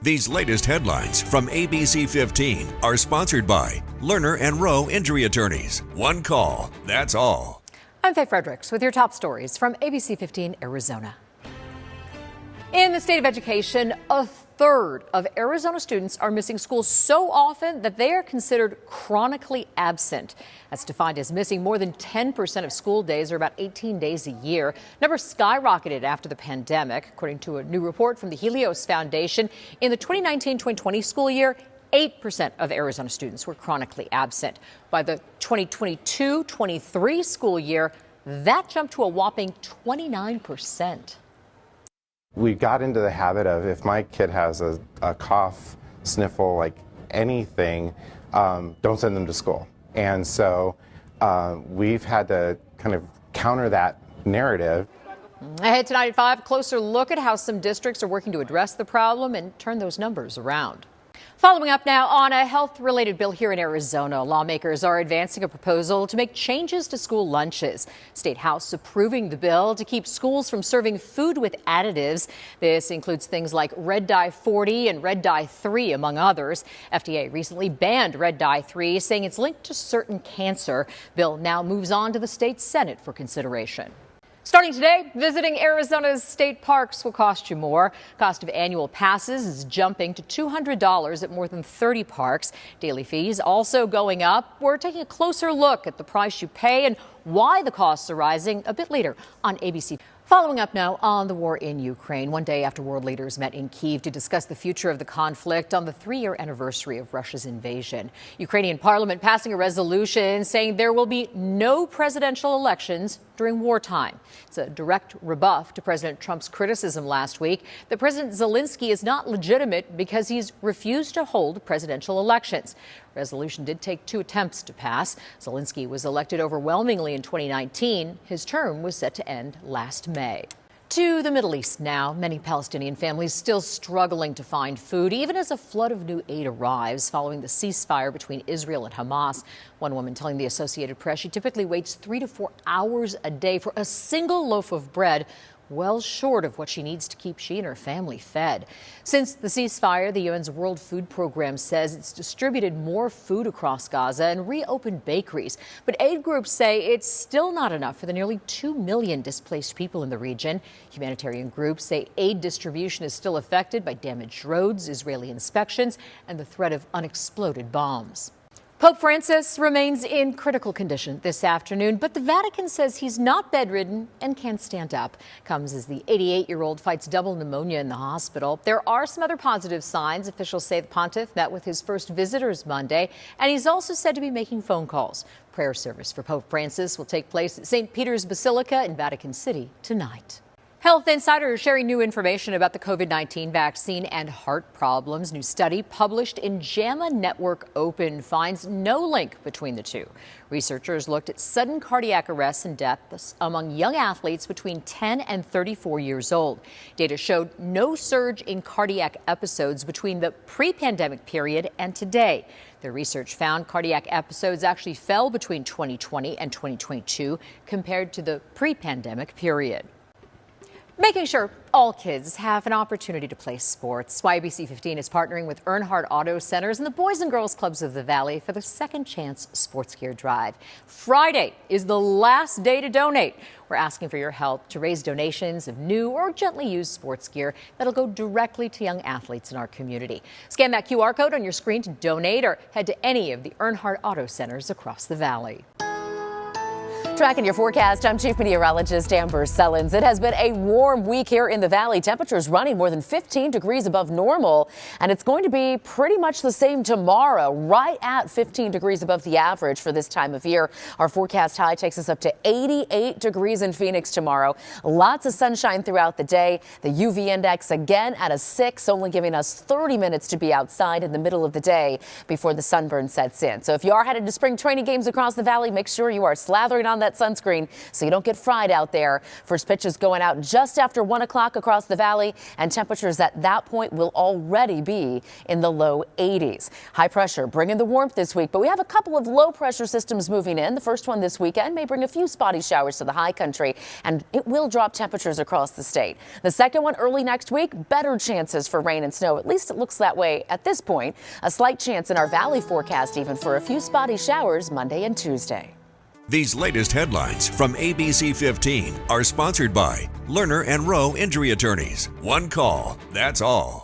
These latest headlines from ABC15 are sponsored by Lerner and Rowe Injury Attorneys. One call, that's all. I'm Faye Fredericks with your top stories from ABC15 Arizona. In the state of education, a third of Arizona students are missing school so often that they are considered chronically absent. That's defined as missing more than 10% of school days, or about 18 days a year. Numbers skyrocketed after the pandemic, according to a new report from the Helios Foundation. In the 2019-2020 school year, 8% of Arizona students were chronically absent. By the 2022-23 school year, that jumped to a whopping 29%. We got into the habit of, if my kid has a cough, sniffle, like anything, don't send them to school. And so we've had to kind of counter that narrative. Ahead tonight at 5, a closer look at how some districts are working to address the problem and turn those numbers around. Following up now on a health-related bill here in Arizona, lawmakers are advancing a proposal to make changes to school lunches. State House approving the bill to keep schools from serving food with additives. This includes things like red dye 40 and red dye 3, among others. FDA recently banned red dye 3, saying it's linked to certain cancer. Bill now moves on to the state Senate for consideration. Starting today, visiting Arizona's state parks will cost you more. Cost of annual passes is jumping to $200 at more than 30 parks. Daily fees also going up. We're taking a closer look at the price you pay and why the costs are rising a bit later on ABC. Following up now on the war in Ukraine, one day after world leaders met in Kyiv to discuss the future of the conflict on the 3-year anniversary of Russia's invasion. Ukrainian parliament passing a resolution saying there will be no presidential elections during wartime. It's a direct rebuff to President Trump's criticism last week that President Zelensky is not legitimate because he's refused to hold presidential elections. Resolution did take 2 attempts to pass. Zelensky was elected overwhelmingly in 2019. His term was set to end last May. To the Middle East now. Many Palestinian families still struggling to find food, even as a flood of new aid arrives following the ceasefire between Israel and Hamas. One woman telling the Associated Press she typically waits 3 to 4 hours a day for a single loaf of bread, well short of what she needs to keep she and her family fed. Since the ceasefire, the UN's World Food Program says it's distributed more food across Gaza and reopened bakeries. But aid groups say it's still not enough for the nearly 2 million displaced people in the region. Humanitarian groups say aid distribution is still affected by damaged roads, Israeli inspections, and the threat of unexploded bombs. Pope Francis remains in critical condition this afternoon, but the Vatican says he's not bedridden and can stand up. Comes as the 88-year-old fights double pneumonia in the hospital. There are some other positive signs. Officials say the pontiff met with his first visitors Monday, and he's also said to be making phone calls. Prayer service for Pope Francis will take place at St. Peter's Basilica in Vatican City tonight. Health Insider sharing new information about the COVID-19 vaccine and heart problems. New study published in JAMA Network Open finds no link between the two. Researchers looked at sudden cardiac arrests and deaths among young athletes between 10 and 34 years old. Data showed no surge in cardiac episodes between the pre-pandemic period and today. The research found cardiac episodes actually fell between 2020 and 2022 compared to the pre-pandemic period. Making sure all kids have an opportunity to play sports. ABC15 is partnering with Earnhardt Auto Centers and the Boys and Girls Clubs of the Valley for the Second Chance Sports Gear Drive. Friday is the last day to donate. We're asking for your help to raise donations of new or gently used sports gear that'll go directly to young athletes in our community. Scan that QR code on your screen to donate or head to any of the Earnhardt Auto Centers across the valley. Tracking your forecast, I'm Chief Meteorologist Amber Sellens. It has been a warm week here in the valley. Temperatures running more than 15 degrees above normal, and it's going to be pretty much the same tomorrow, right at 15 degrees above the average for this time of year. Our forecast high takes us up to 88 degrees in Phoenix tomorrow. Lots of sunshine throughout the day. The UV index again at a 6, only giving us 30 minutes to be outside in the middle of the day before the sunburn sets in. So if you are headed to spring training games across the valley, make sure you are slathering on that sunscreen so you don't get fried out there. First pitch is going out just after 1 o'clock across the valley, and temperatures at that point will already be in the low 80s. High pressure bringing the warmth this week, but we have a couple of low pressure systems moving in. The first one this weekend may bring a few spotty showers to the high country, and it will drop temperatures across the state. The second one early next week, better chances for rain and snow. At least it looks that way at this point. A slight chance in our valley forecast even for a few spotty showers Monday and Tuesday. These latest headlines from ABC15 are sponsored by Lerner and Rowe Injury Attorneys. One call, that's all.